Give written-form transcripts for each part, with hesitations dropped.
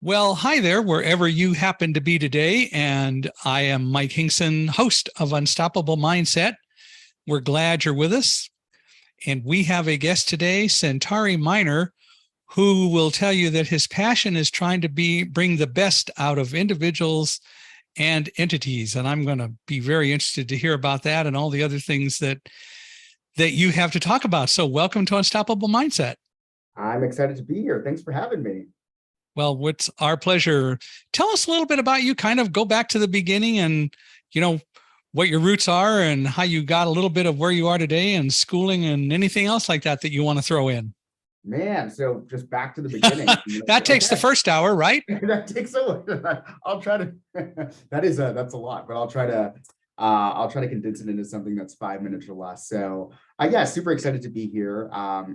Well, hi there, wherever you happen to be today. And I am Mike Hinkson, host of Unstoppable Mindset. We're glad you're with us. And we have a guest today, Sentari Minor, who will tell you that his passion is trying to bring the best out of individuals and entities. And I'm going to be very interested to hear about that and all the other things that you have to talk about. So welcome to Unstoppable Mindset. I'm excited to be here. Thanks for having me. Well, it's our pleasure. Tell us a little bit about you, kind of go back to the beginning and, what your roots are and how you got a little bit of where you are today and schooling and anything else like that that you want to throw in. Man, so just back to the beginning. That takes the first hour, right? That takes I'll try to, that's a lot, but I'll try to condense it into something that's 5 minutes or less. So yeah, super excited to be here.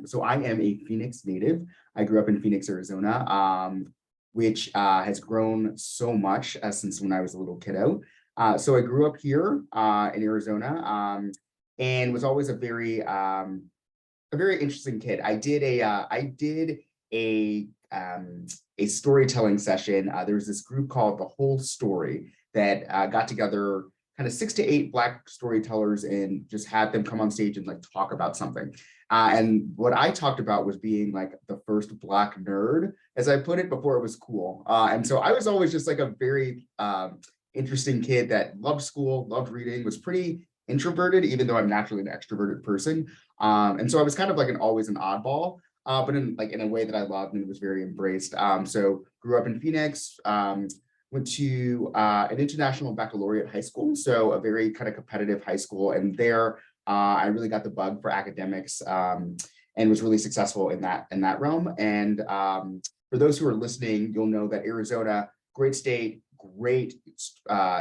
So I am a Phoenix native. I grew up in Phoenix, Arizona, which has grown so much since when I was a little kiddo. So I grew up here in Arizona and was always a very interesting kid. I did a storytelling session. There was this group called The Whole Story that got together kind of 6 to 8 Black storytellers and just had them come on stage and like talk about something. And what I talked about was being like the first Black nerd, as I put it, before it was cool. And so I was always just like a very interesting kid that loved school, loved reading, was pretty introverted, even though I'm naturally an extroverted person. And so I was kind of like always an oddball, but in a way that I loved and was very embraced. So grew up in Phoenix, went to an international baccalaureate high school, so a very kind of competitive high school. And there, I really got the bug for academics and was really successful in that realm. And for those who are listening, you'll know that Arizona, great state, great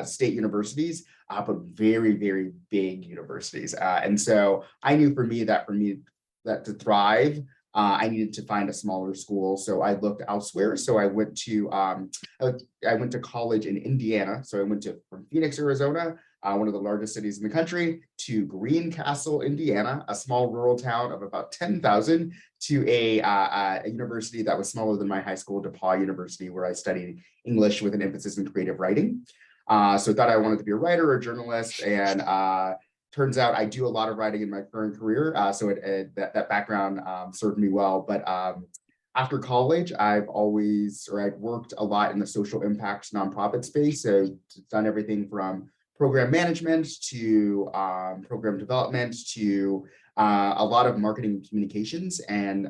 state universities, but very, very big universities. And so I knew for me that to thrive, I needed to find a smaller school. So I looked elsewhere. So I went to college in Indiana. So I went from Phoenix, Arizona, one of the largest cities in the country, to Greencastle, Indiana, a small rural town of about 10,000, to a university that was smaller than my high school, DePauw University, where I studied English with an emphasis in creative writing. So I thought I wanted to be a writer or a journalist, and turns out I do a lot of writing in my current career. So that background served me well. But after college, I've worked a lot in the social impact nonprofit space. So done everything from program management to program development to a lot of marketing and communications and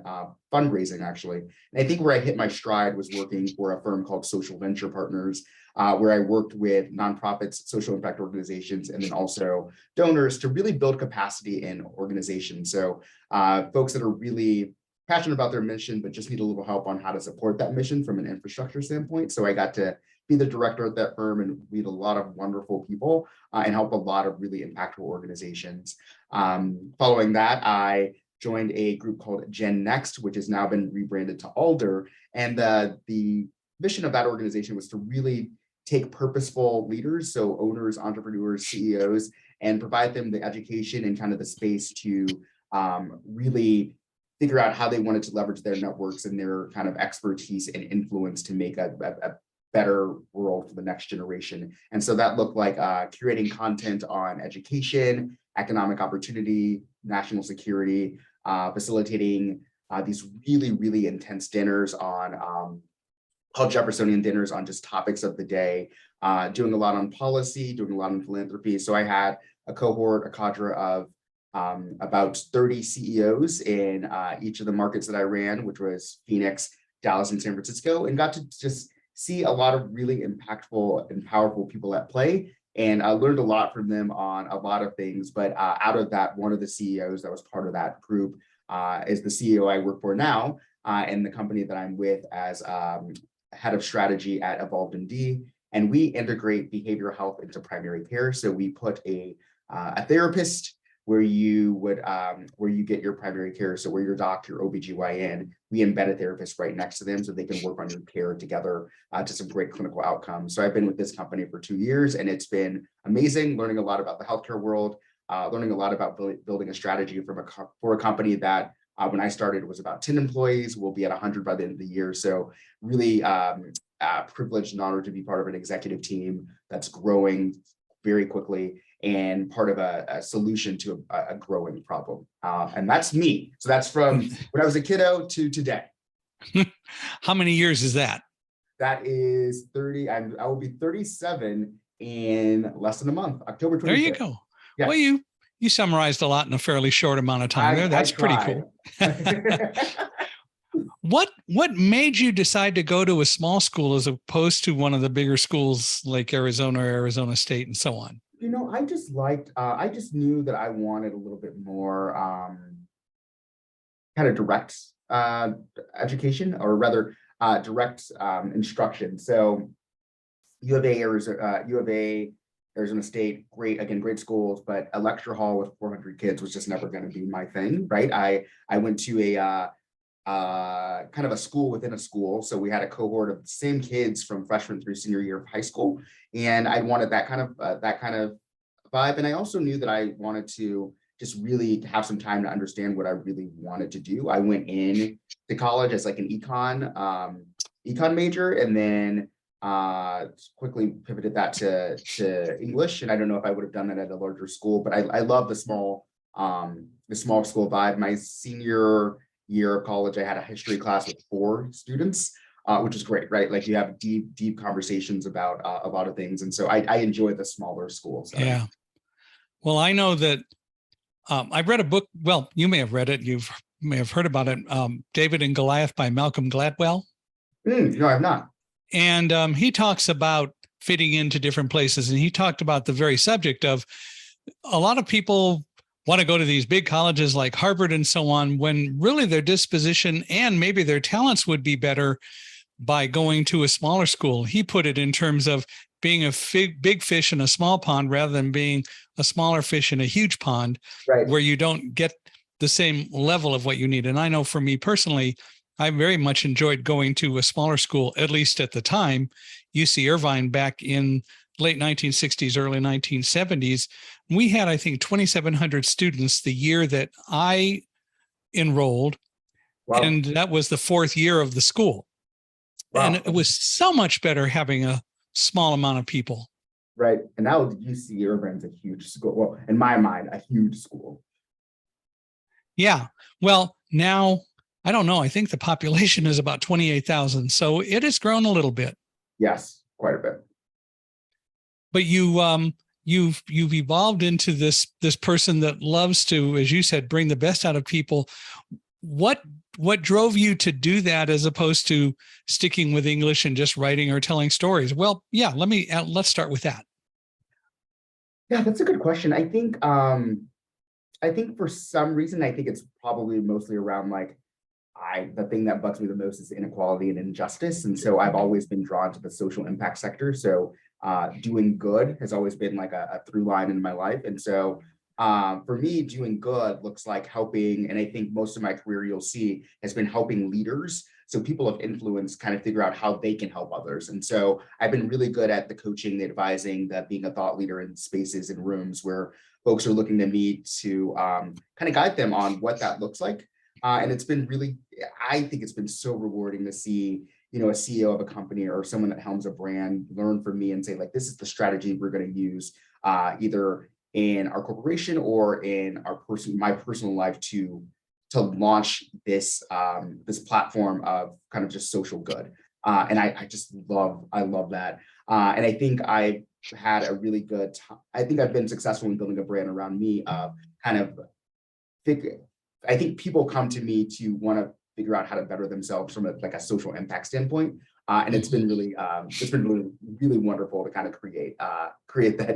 fundraising, actually. And I think where I hit my stride was working for a firm called Social Venture Partners, where I worked with nonprofits, social impact organizations, and then also donors to really build capacity in organizations. So folks that are really passionate about their mission, but just need a little help on how to support that mission from an infrastructure standpoint. So I got to be the director at that firm and lead a lot of wonderful people and help a lot of really impactful organizations. Following that, I joined a group called Gen Next, which has now been rebranded to Alder. And the mission of that organization was to really take purposeful leaders, so owners, entrepreneurs, CEOs, and provide them the education and kind of the space to really figure out how they wanted to leverage their networks and their kind of expertise and influence to make a better world for the next generation. And so that looked like curating content on education, economic opportunity, national security, facilitating these really, really intense dinners on called Jeffersonian dinners on just topics of the day, doing a lot on policy, doing a lot on philanthropy. So I had a cadre of about 30 CEOs in each of the markets that I ran, which was Phoenix, Dallas, and San Francisco, and got to just see a lot of really impactful and powerful people at play. And I learned a lot from them on a lot of things. But out of that, one of the CEOs that was part of that group is the CEO I work for now, and the company that I'm with as head of strategy at EvolvedMD. And we integrate behavioral health into primary care. So we put a therapist where you get your primary care. So where your doc, your OBGYN, we embed a therapist right next to them so they can work on your care together to some great clinical outcomes. So I've been with this company for 2 years, and it's been amazing learning a lot about the healthcare world, learning a lot about building a strategy for a company that when I started was about 10 employees. We'll be at 100 by the end of the year. So really privileged and honored to be part of an executive team that's growing very quickly and part of a solution to a growing problem. And that's me. So that's from when I was a kiddo to today. How many years is that? That is 30. I will be 37 in less than a month, October 25th. There you go. Yes. Well, you summarized a lot in a fairly short amount of time there. That's pretty cool. What made you decide to go to a small school as opposed to one of the bigger schools like Arizona or Arizona State and so on? You know, I just liked, I just knew that I wanted a little bit more kind of direct education, or rather direct instruction. So U of A, Arizona State, great schools, but a lecture hall with 400 kids was just never going to be my thing, right? I went to a kind of a school within a school. So we had a cohort of the same kids from freshman through senior year of high school. And I wanted that kind of vibe. And I also knew that I wanted to just really have some time to understand what I really wanted to do. I went in to college as like an econ major, and then quickly pivoted that to English. And I don't know if I would have done that at a larger school, but I love the small school vibe. My senior year of college, I had a history class with 4 students, which is great, right? Like you have deep conversations about a lot of things. And so I enjoy the smaller schools. Yeah. Well, I know that I've read a book. Well, you may have read it. You may have heard about it. David and Goliath by Malcolm Gladwell. No, I've not. And he talks about fitting into different places. And he talked about the very subject of a lot of people want to go to these big colleges like Harvard and so on, when really their disposition and maybe their talents would be better by going to a smaller school. He put it in terms of being a big fish in a small pond rather than being a smaller fish in a huge pond, right, where you don't get the same level of what you need. And I know for me personally, I very much enjoyed going to a smaller school, at least at the time, UC Irvine back in late 1960s, early 1970s. We had, I think, 2,700 students the year that I enrolled. Wow. And that was the 4th year of the school. Wow. And it was so much better having a small amount of people. Right. And now UC Irvine's a huge school. Well, in my mind, a huge school. Yeah. Well, now, I don't know. I think the population is about 28,000. So it has grown a little bit. Yes, quite a bit. But you've evolved into this person that loves to, as you said, bring the best out of people. What drove you to do that as opposed to sticking with English and just writing or telling stories? Well, yeah, let's start with that. Yeah, that's a good question. I think for some reason, I think it's probably mostly around like the thing that bugs me the most is inequality and injustice. And so I've always been drawn to the social impact sector. So doing good has always been like a through line in my life. And so for me, doing good looks like helping. And I think most of my career, you'll see, has been helping leaders. So people of influence kind of figure out how they can help others. And so I've been really good at the coaching, the advising, the being a thought leader in spaces and rooms where folks are looking to me to kind of guide them on what that looks like. And it's been really, I think it's been so rewarding to see, a CEO of a company or someone that helms a brand learn from me and say, like, this is the strategy we're going to use either in our corporation or in my personal life to launch this platform of kind of just social good. And I love that. And I think I've had a really good time. I think I've been successful in building a brand around me of kind of I think people come to me to want to figure out how to better themselves from a social impact standpoint. And it's been really really wonderful to kind of create that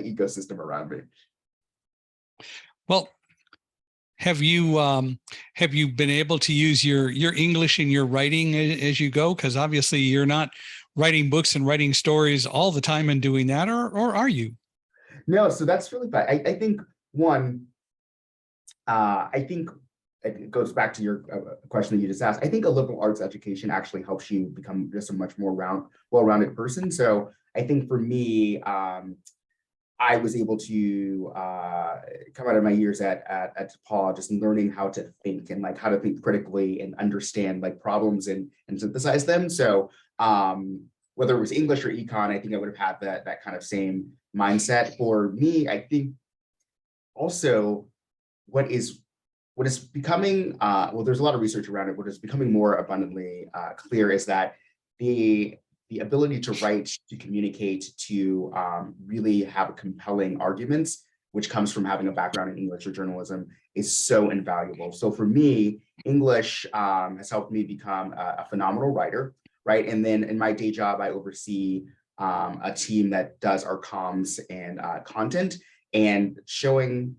ecosystem around me. Well, have you been able to use your English in your writing as you go? Because obviously you're not writing books and writing stories all the time and doing that, or are you? No, so that's really fun. I think I think it goes back to your question that you just asked. I think a liberal arts education actually helps you become just a much more well-rounded person. So I think for me, I was able to come out of my years at DePaul just learning how to think and like how to think critically and understand like problems and synthesize them. So whether it was English or econ, I think I would have had that kind of same mindset. For me, I think also what is becoming, well, there's a lot of research around it. What is becoming more abundantly clear is that the ability to write, to communicate, to really have compelling arguments, which comes from having a background in English or journalism, is so invaluable. So for me, English has helped me become a phenomenal writer, right? And then in my day job, I oversee a team that does our comms and content, and showing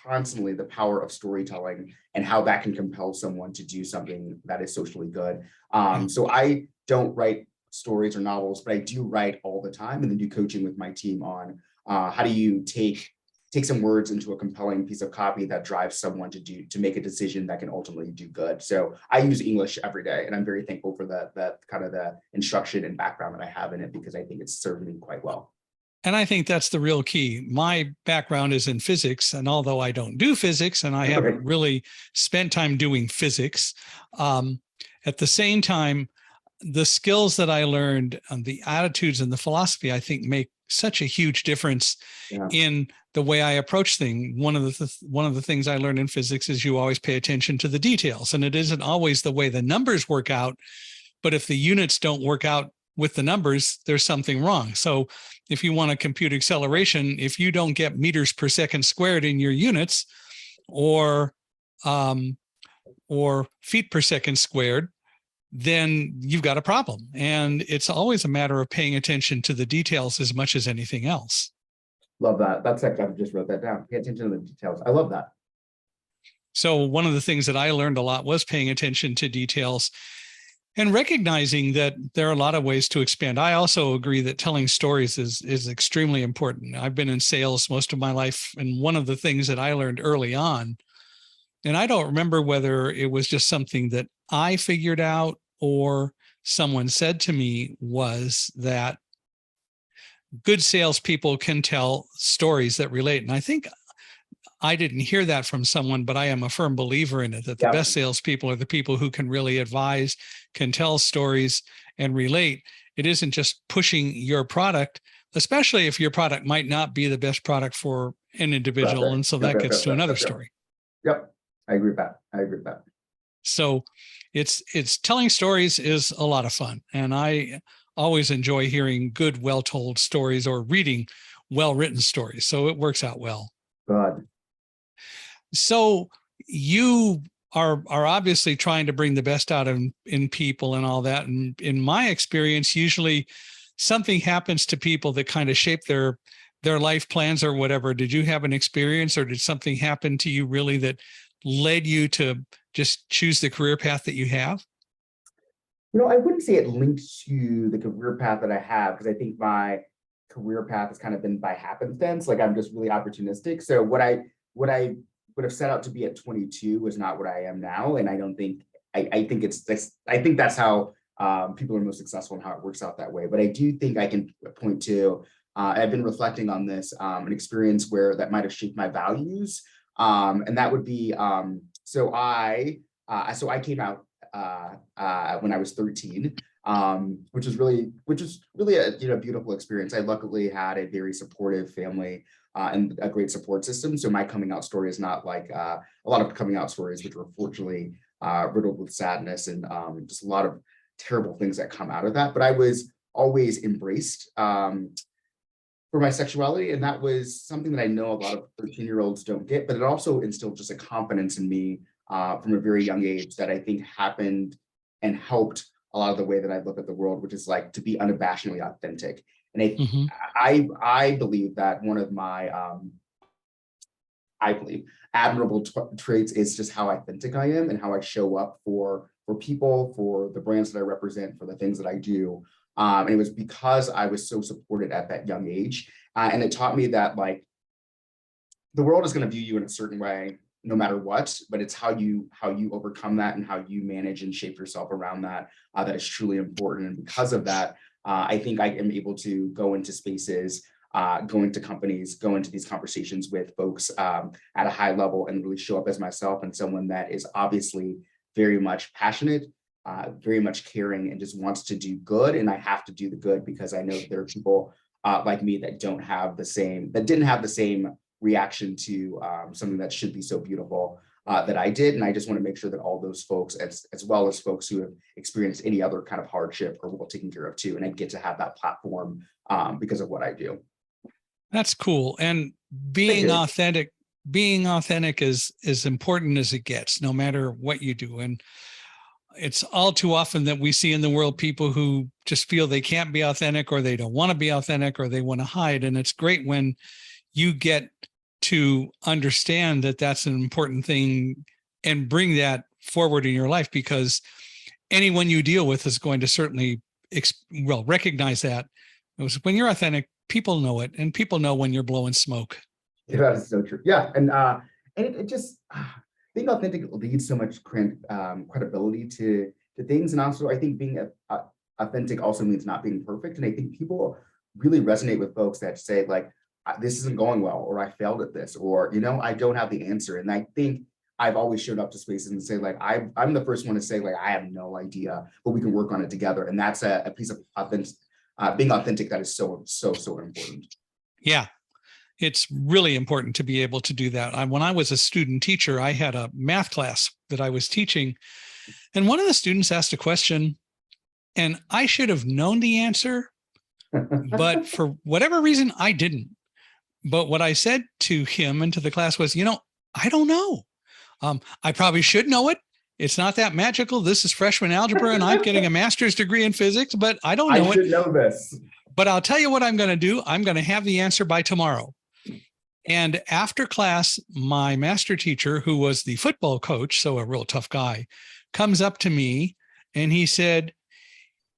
constantly the power of storytelling and how that can compel someone to do something that is socially good. So I don't write stories or novels, but I do write all the time, and then do coaching with my team on how do you take some words into a compelling piece of copy that drives someone to make a decision that can ultimately do good. So I use English every day, and I'm very thankful for the kind of the instruction and background that I have in it, because I think it's served me quite well. And I think that's the real key. My background is in physics, and although I don't do physics and I haven't really spent time doing physics, at the same time, the skills that I learned and the attitudes and the philosophy, I think, make such a huge difference in the way I approach things. One of the things I learned in physics is you always pay attention to the details, and it isn't always the way the numbers work out, but if the units don't work out with the numbers, there's something wrong. So if you want to compute acceleration, if you don't get meters per second squared in your units, or feet per second squared, then you've got a problem. And it's always a matter of paying attention to the details as much as anything else. Love that. That's actually, I just wrote that down. Pay attention to the details. I love that. So one of the things that I learned a lot was paying attention to details and recognizing that there are a lot of ways to expand. I also agree that telling stories is extremely important. I've been in sales most of my life, and one of the things that I learned early on, and I don't remember whether it was just something that I figured out or someone said to me, was that good salespeople can tell stories that relate. And I think I didn't hear that from someone, but I am a firm believer in it, that the best salespeople are the people who can really advise, can tell stories, and relate. It isn't just pushing your product, especially if your product might not be the best product for an individual. And so that gets to another story. Yep. I agree with that. So it's telling stories is a lot of fun. And I always enjoy hearing good, well-told stories, or reading well-written stories. So it works out well. Good. So you are obviously trying to bring the best out in people and all that. And in my experience, usually something happens to people that kind of shape their life plans or whatever. Did you have an experience, or did something happen to you really that led you to just choose the career path that you have? I wouldn't say it linked to the career path that I have, because I think my career path has kind of been by happenstance. Like, I'm just really opportunistic. So what I would have set out to be at 22 was not what I am now. And I don't think, I think that's how people are most successful, and how it works out that way. But I do think I can point to, I've been reflecting on this, an experience where that might have shaped my values. And that would be, so I came out when I was 13, which was really a beautiful experience. I luckily had a very supportive family and a great support system. So my coming out story is not like a lot of coming out stories, which were fortunately riddled with sadness and just a lot of terrible things that come out of that. But I was always embraced for my sexuality, and that was something that I know a lot of 13-year-olds don't get. But it also instilled just a confidence in me from a very young age that I think happened and helped a lot of the way that I look at the world, which is like to be unabashedly authentic. And I believe that one of my admirable traits is just how authentic I am, and how I show up for people, for the brands that I represent, for the things that I do. And it was because I was so supported at that young age, and it taught me that, like, the world is going to view you in a certain way no matter what, but it's how you overcome that, and how you manage and shape yourself around that that is truly important. And because of that, I think I am able to go into spaces, go into companies, go into these conversations with folks at a high level, and really show up as myself, and someone that is obviously very much passionate very much caring and just wants to do good. And I have to do the good because I know that there are people like me that didn't have the same reaction to something that should be so beautiful that I did. And I just want to make sure that all those folks, as well as folks who have experienced any other kind of hardship, are well taken care of too. And I get to have that platform because of what I do. That's cool. And being authentic is important as it gets, no matter what you do. And it's all too often that we see in the world people who just feel they can't be authentic, or they don't want to be authentic, or they want to hide. And it's great when you get to understand that that's an important thing and bring that forward in your life, because anyone you deal with is going to certainly recognize that. When you're authentic, people know it, and people know when you're blowing smoke. Yeah, that is so true. Yeah, and it just being authentic leads so much credibility to things, and also I think being authentic also means not being perfect. And I think people really resonate with folks that say like, this isn't going well, or I failed at this, or I don't have the answer. And I think I've always showed up to spaces and say like, I'm the first one to say like, I have no idea, but we can work on it together. And that's a piece of being authentic that is so important. Yeah. It's really important to be able to do that. When I was a student teacher, I had a math class that I was teaching, and one of the students asked a question, and I should have known the answer, but for whatever reason, I didn't. But what I said to him and to the class was, I don't know. I probably should know it. It's not that magical. This is freshman algebra, and I'm getting a master's degree in physics, but I don't know I should know this. But I'll tell you what I'm going to do. I'm going to have the answer by tomorrow. And after class, my master teacher, who was the football coach, so a real tough guy, comes up to me and he said,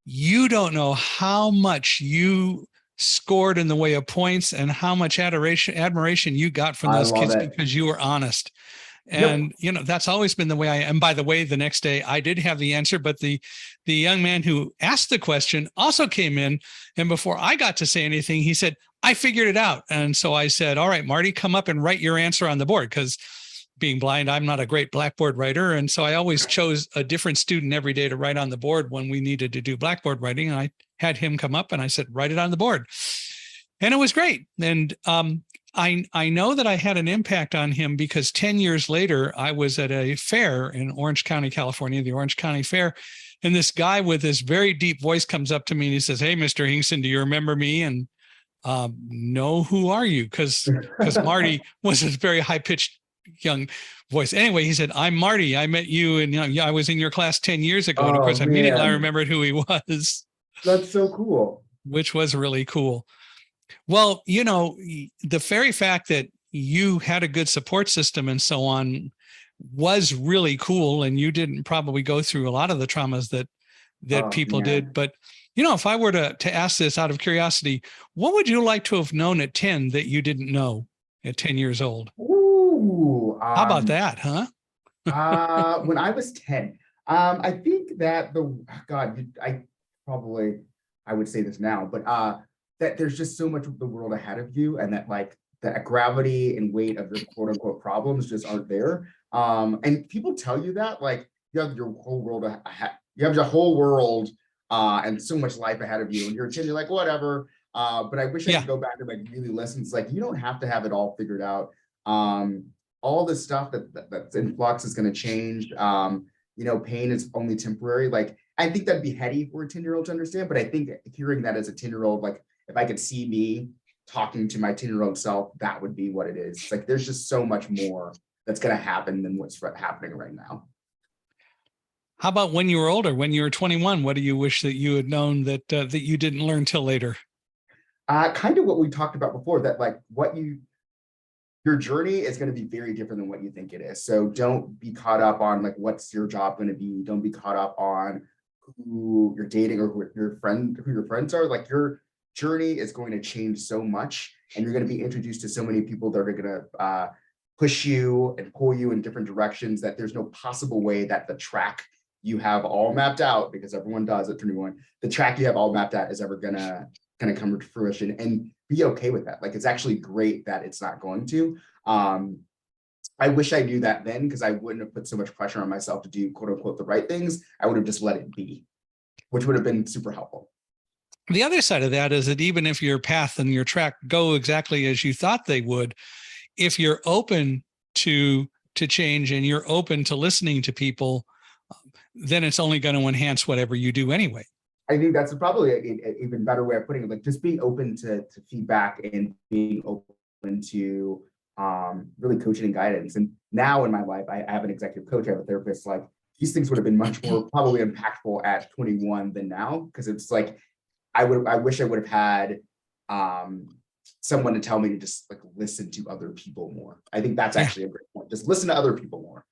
"You don't know how much you scored in the way of points and how much admiration you got from those kids because you were honest." And, that's always been the way I am. By the way, the next day I did have the answer, but the young man who asked the question also came in. And before I got to say anything, he said, "I figured it out." And so I said, "All right, Marty, come up and write your answer on the board." Because being blind, I'm not a great blackboard writer. And so I always chose a different student every day to write on the board when we needed to do blackboard writing. And I had him come up and I said, "Write it on the board." And it was great. And I know that I had an impact on him because 10 years later, I was at a fair in Orange County, California, the Orange County Fair. And this guy with this very deep voice comes up to me and he says, "Hey, Mr. Hinkson, do you remember me?" And no, who are you? Because Marty was a very high-pitched young voice. Anyway, he said, "I'm Marty. I met you, and I was in your class 10 years ago." And of course, immediately I remembered who he was. That's so cool. Which was really cool. Well, the very fact that you had a good support system and so on was really cool. And you didn't probably go through a lot of the traumas that people did. But, if I were to ask this out of curiosity, what would you like to have known at 10 that you didn't know at 10 years old? Ooh. How about that, huh? When I was 10, I think that I would say this now, but that there's just so much of the world ahead of you, and that like the gravity and weight of your quote unquote problems just aren't there. And people tell you that like you have your whole world you have your whole world and so much life ahead of you, and you're like whatever. But I wish I could go back and like really listen. It's like you don't have to have it all figured out. All the stuff that's in flux is going to change. Pain is only temporary. Like I think that'd be heady for a 10-year-old to understand, but I think hearing that as a 10-year-old, like if I could see me talking to my 10-year-old self, that would be what it is. It's like there's just so much more that's going to happen than what's happening right now. How about when you were older, when you were 21? What do you wish that you had known that you didn't learn till later? Kind of what we talked about before, that like your journey is going to be very different than what you think it is. So don't be caught up on like what's your job going to be. Don't be caught up on who you're dating or who your friends are. Like your journey is going to change so much, and you're going to be introduced to so many people that are going to push you and pull you in different directions, that there's no possible way that the track you have all mapped out, because everyone does at 21, the track you have all mapped out is ever gonna come to fruition. And be okay with that. Like it's actually great that it's not going to. I wish I knew that then, because I wouldn't have put so much pressure on myself to do quote unquote the right things. I would have just let it be, which would have been super helpful. The other side of that is that even if your path and your track go exactly as you thought they would, if you're open to change and you're open to listening to people, then it's only going to enhance whatever you do anyway. I think that's probably an even better way of putting it. Like just being open to feedback and being open to really coaching and guidance. And now in my life, I have an executive coach, I have a therapist. Like these things would have been much more probably impactful at 21 than now, because it's like I wish I would have had someone to tell me to just like listen to other people more. I think that's actually a great point. Just listen to other people more.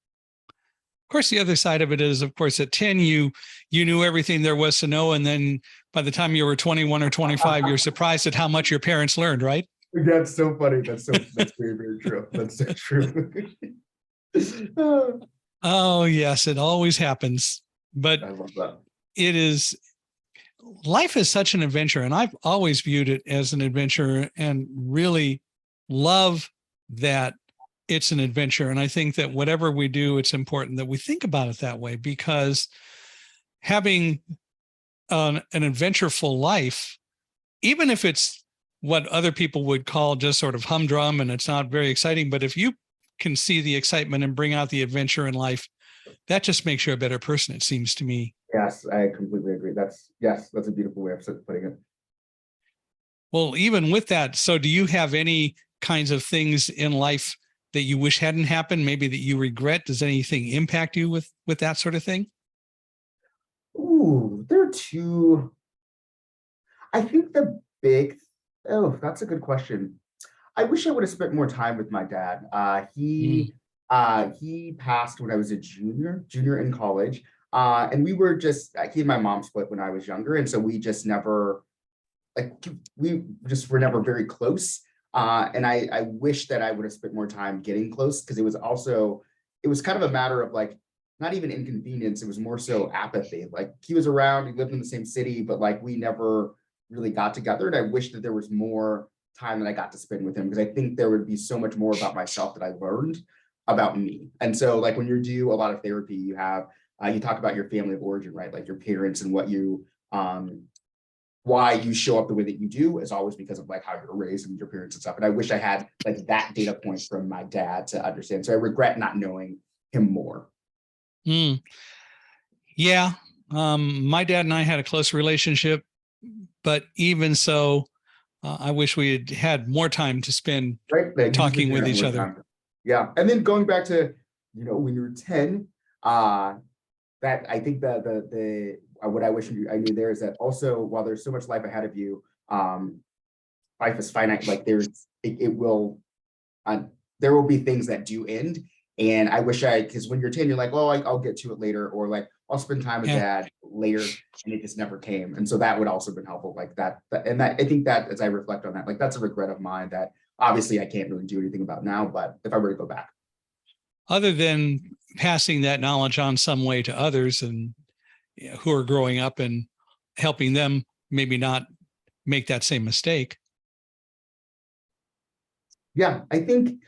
Of course, the other side of it is, of course, at 10, you knew everything there was to know. And then by the time you were 21 or 25, you're surprised at how much your parents learned, right? That's so funny. That's very, very true. That's so true. Oh, yes, it always happens. But I love that. Life is such an adventure. And I've always viewed it as an adventure and really love that it's an adventure. And I think that whatever we do, it's important that we think about it that way, because having an adventureful life, even if it's what other people would call just sort of humdrum and it's not very exciting, but if you can see the excitement and bring out the adventure in life, that just makes you a better person, it seems to me. Yes, I completely agree. That's a beautiful way of putting it. Well, even with that, so do you have any kinds of things in life that you wish hadn't happened, maybe that you regret? Does anything impact you with that sort of thing? Ooh, there are two. I think that's a good question. I wish I would have spent more time with my dad. He passed when I was a junior in college. And we were he and my mom split when I was younger. And so we just never, were never very close. And I wish that I would have spent more time getting close, because it was kind of a matter of like, not even inconvenience. It was more so apathy. Like he was around, he lived in the same city, but like we never really got together. And I wish that there was more time that I got to spend with him, because I think there would be so much more about myself that I learned about me. And so like when you do a lot of therapy, you have, you talk about your family of origin, right? Like your parents and what you, why you show up the way that you do is always because of like how you're raised and your parents and stuff. And I wish I had like that data point from my dad to understand. So I regret not knowing him more. Yeah. My dad and I had a close relationship, but even so, I wish we had had more time to spend talking with each other. Time. Yeah. And then going back to, when you were 10, that I think the what I wish I knew there is that also, while there's so much life ahead of you, life is finite. Like there will be things that do end. And I wish because when you're 10, you're like, oh, I'll get to it later, or like I'll spend time with dad later, and it just never came. And so that would also have been helpful, like that. And that I think that as I reflect on that, like that's a regret of mine that obviously I can't really do anything about now. But if I were to go back, other than passing that knowledge on some way to others and who are growing up and helping them maybe not make that same mistake. Yeah, I think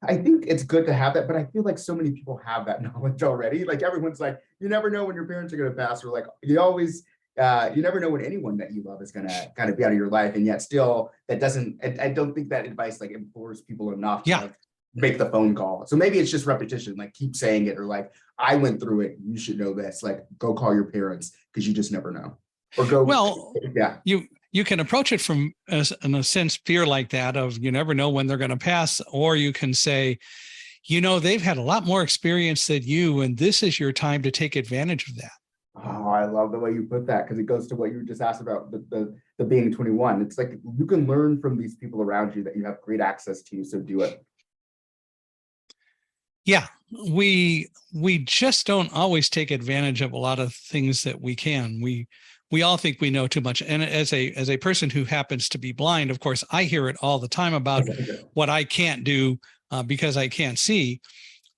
it's good to have that, but I feel like so many people have that knowledge already. Like everyone's like, you never know when your parents are going to pass, or like you never know when anyone that you love is going to kind of be out of your life. And yet still that doesn't, I don't think that advice like implores people enough to like make the phone call. So maybe it's just repetition, like keep saying it, or like, I went through it, you should know this, like go call your parents, because you just never know. Or go, well, yeah. You can approach it from, in a sense, fear like that of you never know when they're going to pass, or you can say, they've had a lot more experience than you, and this is your time to take advantage of that. Oh, I love the way you put that, because it goes to what you just asked about the being 21. It's like you can learn from these people around you that you have great access to, so do it. Yeah, we just don't always take advantage of a lot of things that we can. We all think we know too much. And as a person who happens to be blind, of course, I hear it all the time about what I can't do because I can't see.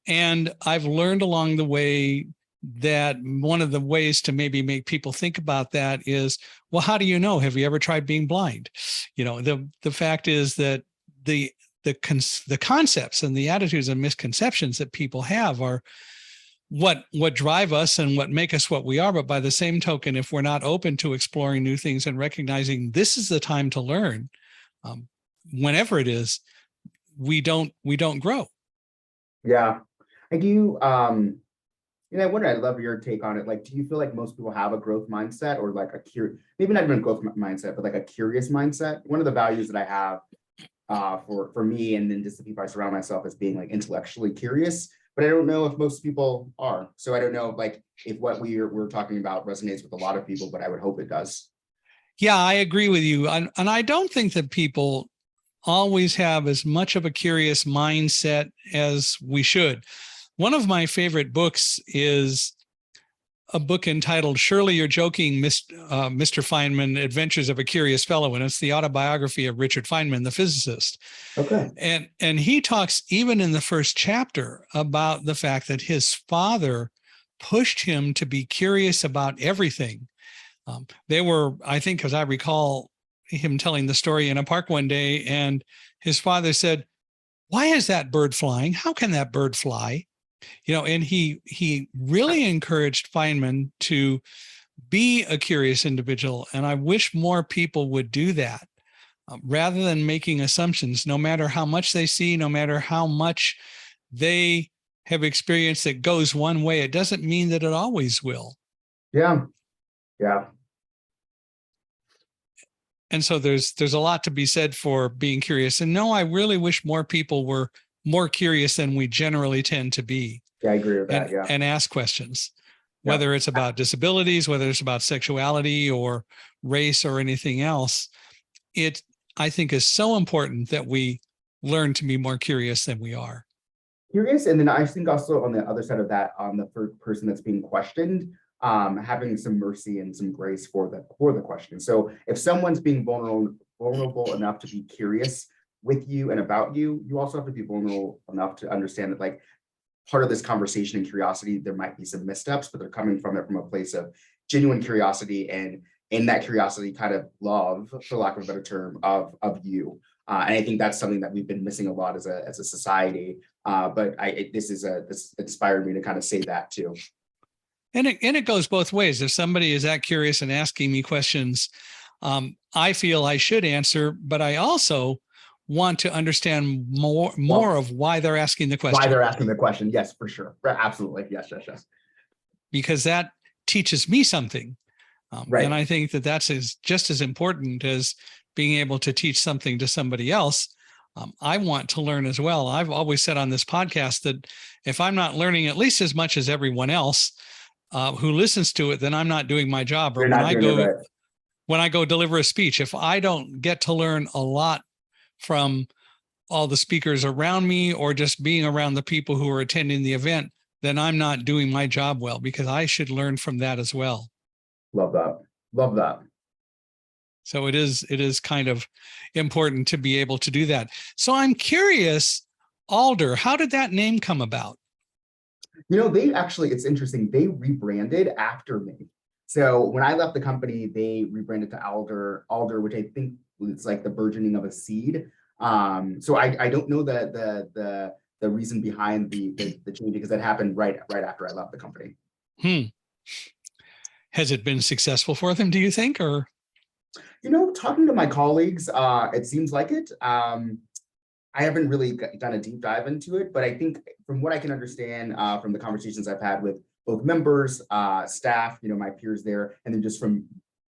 And I've learned along the way that one of the ways to maybe make people think about that is, well, how do you know? Have you ever tried being blind? The fact is that the the concepts and the attitudes and misconceptions that people have are what drive us and what make us what we are. But by the same token, if we're not open to exploring new things and recognizing this is the time to learn, whenever it is, we don't grow. Yeah. I do. I wonder, I love your take on it. Like, do you feel like most people have a growth mindset, or like maybe not even a growth mindset, but like a curious mindset? One of the values that I have for me, and then just the people I surround myself, as being like intellectually curious, but I don't know if most people are. So I don't know like if what we're talking about resonates with a lot of people, but I would hope it does. Yeah, I agree with you. And I don't think that people always have as much of a curious mindset as we should. One of my favorite books is a book entitled Surely You're Joking, Mr. Feynman, Adventures of a Curious Fellow. And it's the autobiography of Richard Feynman, the physicist. Okay. And he talks, even in the first chapter, about the fact that his father pushed him to be curious about everything. They were, I think, as I recall him telling the story, in a park one day, and his father said, "Why is that bird flying? How can that bird fly?" And he really encouraged Feynman to be a curious individual. And I wish more people would do that, rather than making assumptions, no matter how much they see, no matter how much they have experienced that goes one way. It doesn't mean that it always will. Yeah. Yeah. And so there's a lot to be said for being curious. And no, I really wish more people were more curious than we generally tend to be. Yeah, I agree with that. Yeah. And ask questions, Yeah. whether it's about disabilities, whether it's about sexuality or race or anything else. It, I think, is so important that we learn to be more curious than we are. Curious. And then I think also on the other side of that, on the first person that's being questioned, having some mercy and some grace for the question. So if someone's being vulnerable enough to be curious with you and about you, you also have to be vulnerable enough to understand that, like, part of this conversation and curiosity, there might be some missteps, but they're coming from it from a place of genuine curiosity, and in that curiosity, kind of love, for lack of a better term, of you. And I think that's something that we've been missing a lot as a society. But this inspired me to kind of say that too. And it goes both ways. If somebody is that curious and asking me questions, I feel I should answer, but I also want to understand more of why they're asking the question. Why they're asking the question. Yes, for sure. Absolutely. Yes. Because that teaches me something. Right. And I think that that's just as important as being able to teach something to somebody else. I want to learn as well. I've always said on this podcast that if I'm not learning at least as much as everyone else who listens to it, then I'm not doing my job. Or when I go deliver a speech, if I don't get to learn a lot from all the speakers around me, or just being around the people who are attending the event, then I'm not doing my job well, because I should learn from that as well. Love that. So it is kind of important to be able to do that. So I'm curious, Alder, how did that name come about? It's interesting. They rebranded after me. So when I left the company, they rebranded to Alder, which I think it's like the burgeoning of a seed. So I don't know the reason behind the change, because that happened right after I left the company. Has it been successful for them, do you think? Or talking to my colleagues, it seems like it. I haven't really done a deep dive into it, but I think from what I can understand from the conversations I've had with both members, staff, my peers there, and then just from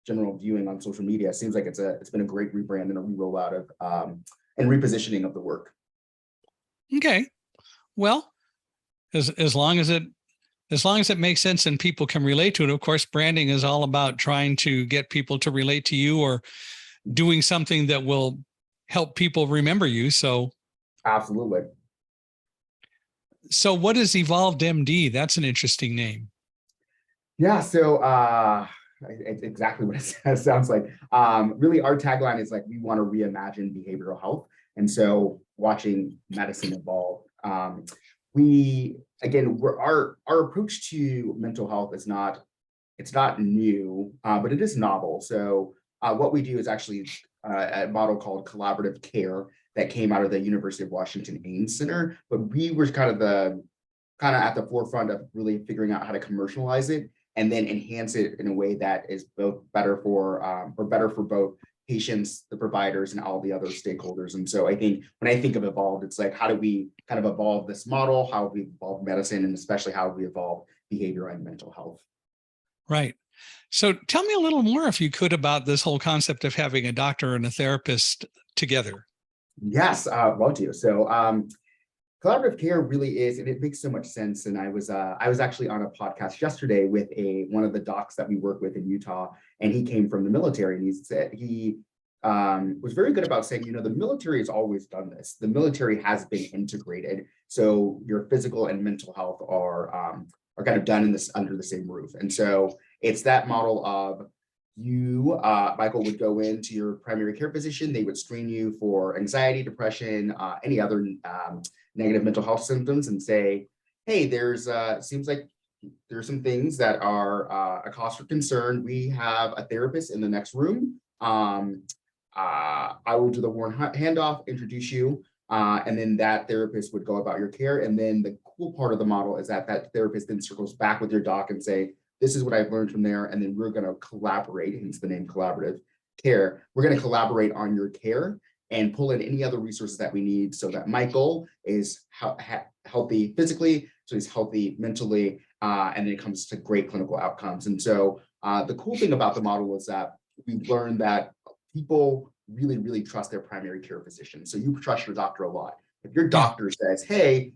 general viewing on social media, it seems like it's been a great rebrand and a rollout of and repositioning of the work. Okay, well, as long as it makes sense and people can relate to it. Of course, branding is all about trying to get people to relate to you, or doing something that will help people remember you. So absolutely. So what is EvolvedMD? That's an interesting name. Yeah, so it's exactly what it sounds like. Really, our tagline is like, we want to reimagine behavioral health. And so watching medicine evolve, our approach to mental health is not new, but it is novel. So what we do is actually a model called collaborative care. that came out of the University of Washington Ames Center, but we were kind of at the forefront of really figuring out how to commercialize it and then enhance it in a way that is both better for both patients, the providers, and all the other stakeholders. And so I think when I think of evolved, it's like, how do we kind of evolve this model? How we evolve medicine, and especially how we evolve behavior and mental health. Right. So tell me a little more, if you could, about this whole concept of having a doctor and a therapist together. Yes, love to. So collaborative care really is, and it makes so much sense. And I was actually on a podcast yesterday with one of the docs that we work with in Utah, and he came from the military, and he said he was very good about saying, the military has always done this. The military has been integrated, so your physical and mental health are kind of done under the same roof. And so it's that model of you, Michael, would go into your primary care physician. They would screen you for anxiety, depression, any other negative mental health symptoms, and say, hey, seems like there's some things that are a cause for concern. We have a therapist in the next room. I will do the warm handoff, introduce you, and then that therapist would go about your care. And then the cool part of the model is that therapist then circles back with your doc and say, this is what I've learned from there. And then we're going to collaborate, hence the name collaborative care. We're going to collaborate on your care and pull in any other resources that we need so that Michael is healthy physically, so he's healthy mentally, and then it comes to great clinical outcomes. And so the cool thing about the model is that we've learned that people really, really trust their primary care physician. So you trust your doctor a lot. If your doctor says, hey,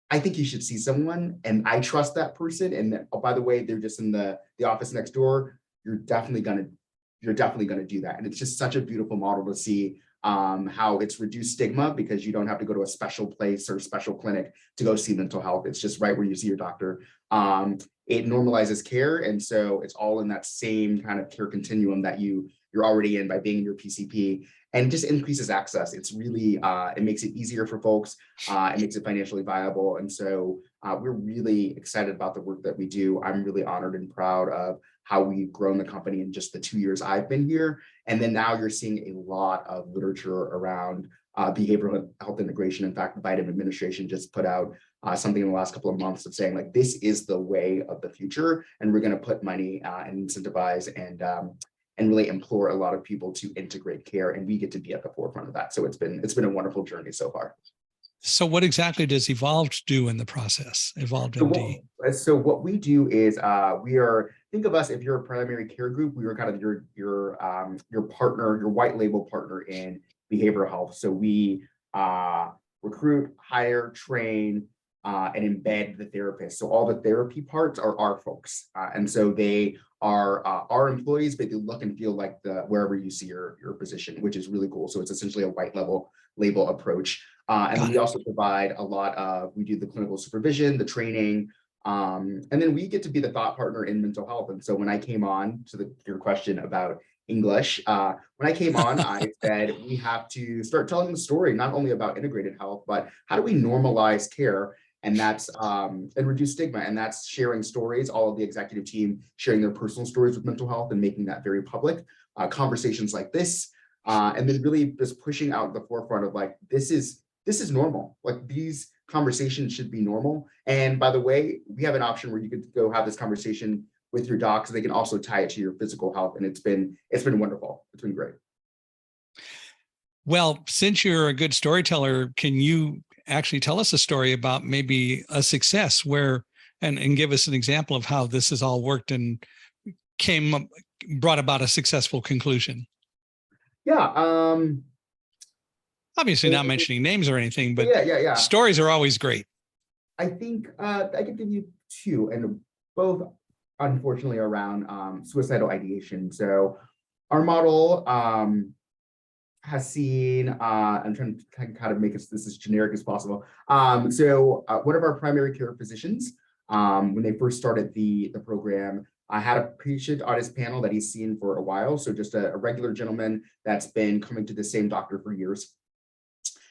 I think you should see someone, and I trust that person, and then, oh, by the way, they're just in the office next door, you're definitely gonna do that. And it's just such a beautiful model to see how it's reduced stigma, because you don't have to go to a special place or special clinic to go see mental health. It's just right where you see your doctor. It normalizes care, and so it's all in that same kind of care continuum that you're already in by being in your PCP, and just increases access. It's really, it makes it easier for folks. It makes it financially viable. And so we're really excited about the work that we do. I'm really honored and proud of how we've grown the company in just the 2 years I've been here. And then now you're seeing a lot of literature around behavioral health integration. In fact, the Biden administration just put out something in the last couple of months of saying, like, this is the way of the future, and we're going to put money and incentivize and really implore a lot of people to integrate care, and we get to be at the forefront of that. So it's been a wonderful journey so far. So what exactly does Evolved do in the process, EvolvedMD? So what we do is think of us, if you're a primary care group, we are kind of your partner, your white label partner in behavioral health. So we recruit, hire, train, and embed the therapist. So all the therapy parts are our folks. And so they are our employees, but they look and feel like wherever you see your physician, which is really cool. So it's essentially a white label approach. And then we also provide we do the clinical supervision, the training, and then we get to be the thought partner in mental health. And so when I came on to your question about English, when I came on, I said, we have to start telling the story, not only about integrated health, but how do we normalize care? And that's and reduce stigma. And that's sharing stories, all of the executive team sharing their personal stories with mental health and making that very public. Conversations like this, and then really just pushing out the forefront of, like, this is normal. Like, these conversations should be normal. And by the way, we have an option where you could go have this conversation with your docs. They can also tie it to your physical health. And it's been wonderful. It's been great. Well, since you're a good storyteller, can you actually tell us a story about maybe a success and give us an example of how this has all worked and brought about a successful conclusion? Yeah. Obviously not mentioning names or anything, but yeah. Stories are always great. I think I could give you two, and both unfortunately around suicidal ideation. So our model has seen, I'm trying to kind of make this as generic as possible. So one of our primary care physicians, when they first started the program, I had a patient on his panel that he's seen for a while. So just a regular gentleman that's been coming to the same doctor for years.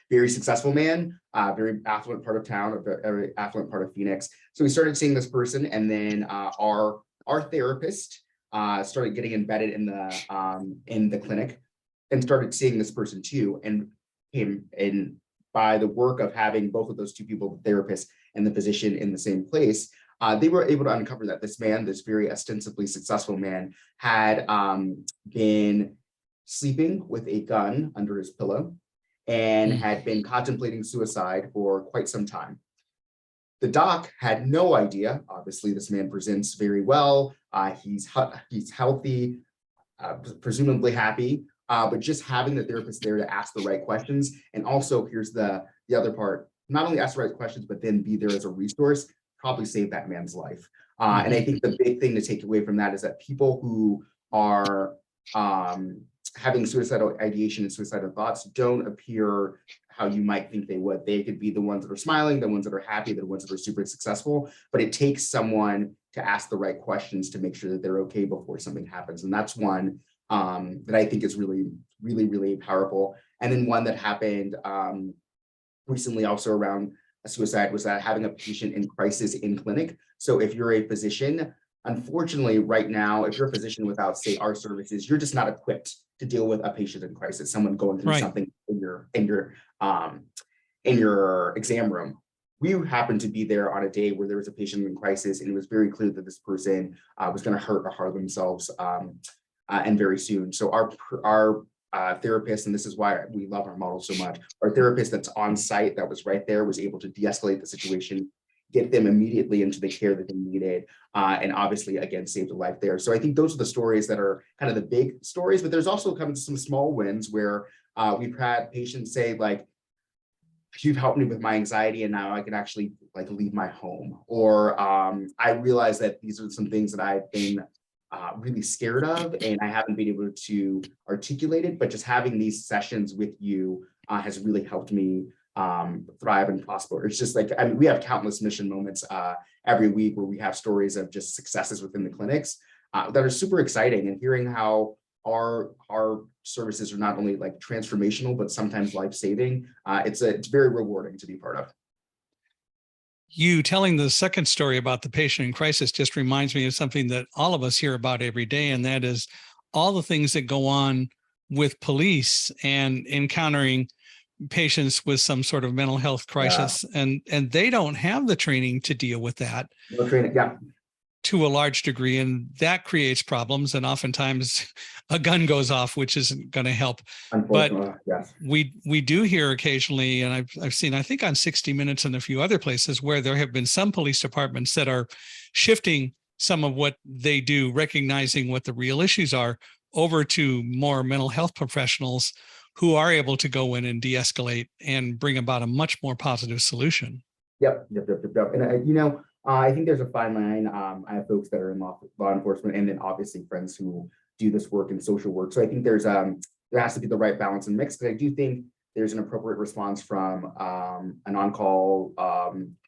Very successful man, very affluent part of town, a very affluent part of Phoenix. So we started seeing this person, and then our therapist started getting embedded in the clinic and started seeing this person too, and came in by the work of having both of those two people, the therapist and the physician, in the same place. They were able to uncover that this man, this very ostensibly successful man, had been sleeping with a gun under his pillow and had been contemplating suicide for quite some time. The doc had no idea. Obviously, this man presents very well. He's healthy, presumably happy, but just having the therapist there to ask the right questions. And also, here's the other part, not only ask the right questions, but then be there as a resource, probably saved that man's life. And I think the big thing to take away from that is that people who are having suicidal ideation and suicidal thoughts don't appear how you might think they would. They could be the ones that are smiling, the ones that are happy, the ones that are super successful, but it takes someone to ask the right questions to make sure that they're okay before something happens. And that's one that I think is really, really, really powerful. And then one that happened recently also around a suicide was having a patient in crisis in clinic. So if you're a physician, unfortunately, right now, if you're a physician without, say, our services, you're just not equipped to deal with a patient in crisis, someone going through something in your exam room. We happened to be there on a day where there was a patient in crisis, and it was very clear that this person was going to hurt or harm themselves, and very soon. So our therapist, and this is why we love our model so much, our therapist that's on site, that was right there, was able to de-escalate the situation, get them immediately into the care that they needed, and obviously, again, saved a life there. So I think those are the stories that are kind of the big stories, but there's also come some small wins where we've had patients say, like, you've helped me with my anxiety and now I can actually like leave my home. Or I realize that these are some things that I've been really scared of and I haven't been able to articulate it, but just having these sessions with you has really helped me thrive and prosper. It's just like, I mean, we have countless mission moments every week where we have stories of just successes within the clinics that are super exciting, and hearing how our services are not only like transformational, but sometimes life-saving. It's very rewarding to be part of. You telling the second story about the patient in crisis just reminds me of something that all of us hear about every day, and that is all the things that go on with police and encountering patients with some sort of mental health crisis, and they don't have the training to deal with that. No training, yeah. To a large degree, and that creates problems. And oftentimes a gun goes off, which isn't going to help. But yes, we do hear occasionally, and I've seen, I think on 60 Minutes and a few other places, where there have been some police departments that are shifting some of what they do, recognizing what the real issues are, over to more mental health professionals who are able to go in and de-escalate and bring about a much more positive solution. Yep. And I think there's a fine line. I have folks that are in law enforcement, and then obviously friends who do this work in social work. So I think there has to be the right balance and mix. But I do think there's an appropriate response from an on-call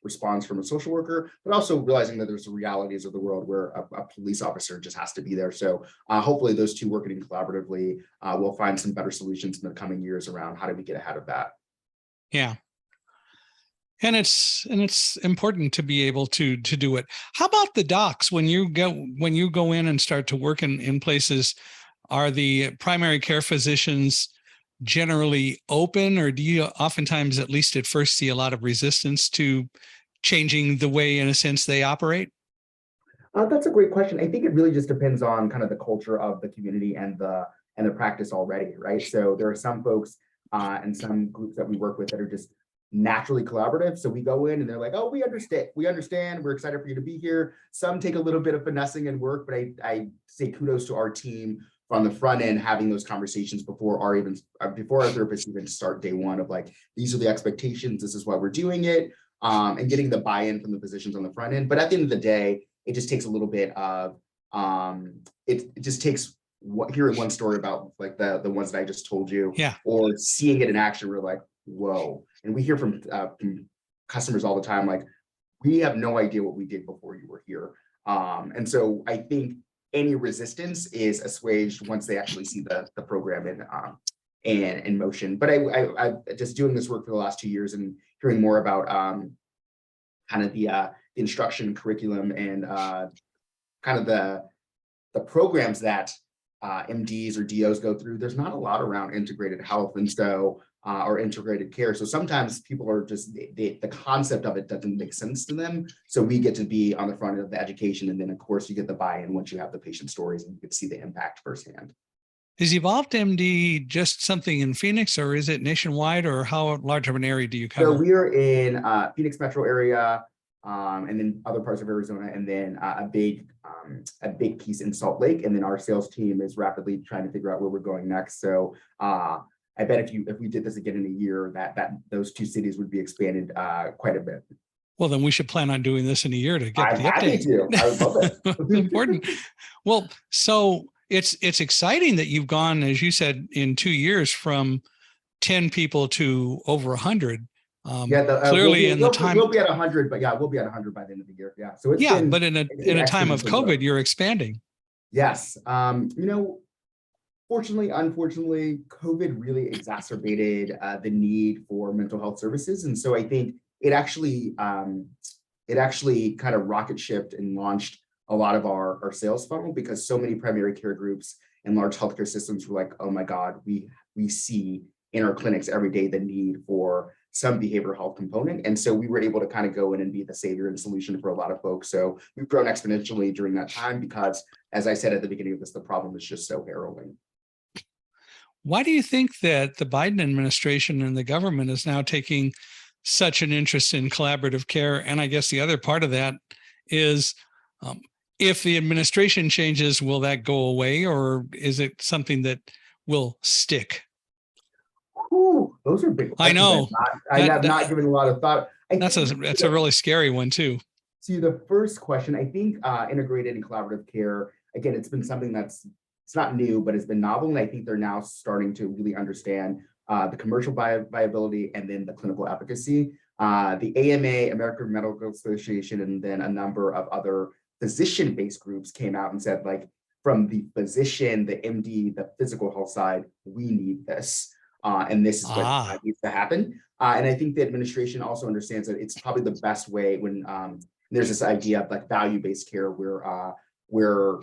response from a social worker, but also realizing that there's the realities of the world where a police officer just has to be there. So hopefully those two working collaboratively, we'll find some better solutions in the coming years around how do we get ahead of that. Yeah. And it's important to be able to do it. How about the docs? When you go in and start to work in places, are the primary care physicians generally open, or do you oftentimes, at least at first, see a lot of resistance to changing the way, in a sense, they operate? That's a great question. I think it really just depends on kind of the culture of the community and the practice already, right? So there are some folks and some groups that we work with that are just naturally collaborative. So we go in and they're like, oh, we understand, we're excited for you to be here. Some take a little bit of finessing and work, but I say kudos to our team from the front end, having those conversations before our therapists even start day one of like, these are the expectations, this is why we're doing it, and getting the buy-in from the physicians on the front end. But at the end of the day, it just takes a little bit of, it just takes hearing one story about like the ones that I just told you, or seeing it in action, we're like, whoa. And we hear from customers all the time, like, we have no idea what we did before you were here. And so I think any resistance is assuaged once they actually see the program in motion. But I just doing this work for the last 2 years and hearing more about kind of the instruction curriculum and kind of the programs that MDs or DOs go through, there's not a lot around integrated health. And so or integrated care. So sometimes people are just, the concept of it doesn't make sense to them. So we get to be on the front of the education. And then of course you get the buy-in once you have the patient stories and you can see the impact firsthand. Is EvolvedMD just something in Phoenix, or is it nationwide, or how large of an area do you So cover? we are in Phoenix metro area, and then other parts of Arizona, and then a big piece in Salt Lake. And then our sales team is rapidly trying to figure out where we're going next. So I bet if we did this again in a year, that those two cities would be expanded quite a bit. Well, then we should plan on doing this in a year to get I'm the happy update. to. I would love it. Important. Well, so it's exciting that you've gone, as you said, in 2 years from 10 people to over 100. Yeah, Clearly in the time we'll be at 100, but yeah, we'll be at 100 by the end of the year. Yeah, so it's been, but in a time of COVID, you're expanding. Yes, fortunately, unfortunately, COVID really exacerbated the need for mental health services, and so I think it actually kind of rocket shipped and launched a lot of our sales funnel, because so many primary care groups and large healthcare systems were like, oh my God, we see in our clinics every day the need for some behavioral health component. And so we were able to kind of go in and be the savior and solution for a lot of folks. So we've grown exponentially during that time because, as I said at the beginning of this, the problem is just so harrowing. Why do you think that the Biden administration and the government is now taking such an interest in collaborative care? And I guess the other part of that is, if the administration changes, will that go away, or is it something that will stick? Ooh, those are big questions. I know. I have not given a lot of thought. That's a really scary one too. See, the first question, I think integrated and collaborative care, again, it's been something it's not new, but it's been novel. And I think they're now starting to really understand the commercial viability and then the clinical efficacy. The AMA, American Medical Association, and then a number of other physician-based groups came out and said, like, from the physician, the MD, the physical health side, we need this. And this is what needs to happen. And I think the administration also understands that it's probably the best way when there's this idea of like value-based care where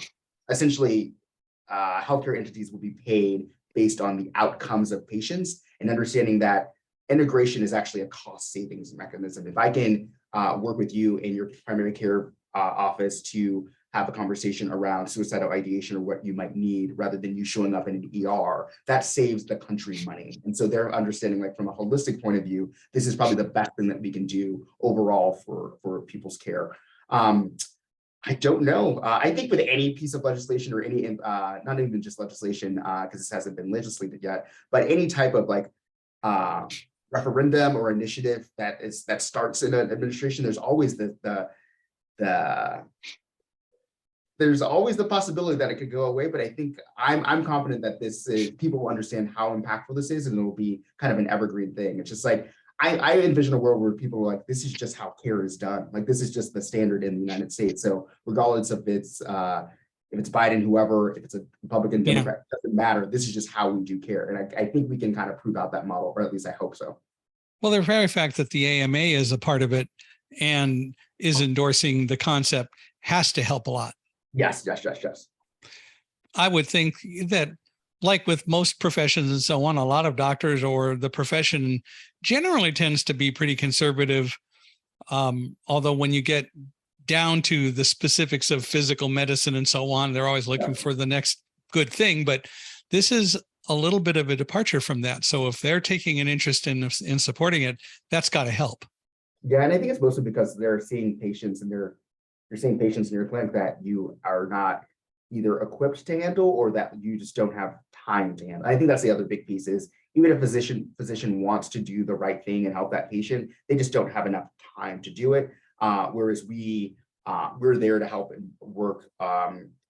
essentially healthcare entities will be paid based on the outcomes of patients, and understanding that integration is actually a cost savings mechanism. If I can work with you in your primary care office to have a conversation around suicidal ideation or what you might need, rather than you showing up in an ER, that saves the country money. And so they're understanding, like, from a holistic point of view, this is probably the best thing that we can do overall for people's care. I don't know. I think with any piece of legislation or any, not even just legislation, because this hasn't been legislated yet, but any type of like referendum or initiative that starts in an administration, there's always there's always the possibility that it could go away. But I think I'm confident that people will understand how impactful this is, and it will be kind of an evergreen thing. It's just like, I envision a world where people are like, this is just how care is done. Like, this is just the standard in the United States. So regardless of if it's Biden, whoever, if it's a Republican, Democrat, it doesn't matter. This is just how we do care. And I think we can kind of prove out that model, or at least I hope so. Well, the very fact that the AMA is a part of it and is endorsing the concept has to help a lot. Yes. I would think that, like with most professions and so on, a lot of doctors or the profession generally tends to be pretty conservative. Although when you get down to the specifics of physical medicine and so on, they're always looking for the next good thing. But this is a little bit of a departure from that. So if they're taking an interest in supporting it, that's got to help. Yeah, and I think it's mostly because they're seeing patients, and you're seeing patients in your clinic that you are not either equipped to handle, or that you just don't have time to handle. I think that's the other big piece is, even if a physician wants to do the right thing and help that patient, they just don't have enough time to do it. Whereas we're there to help and work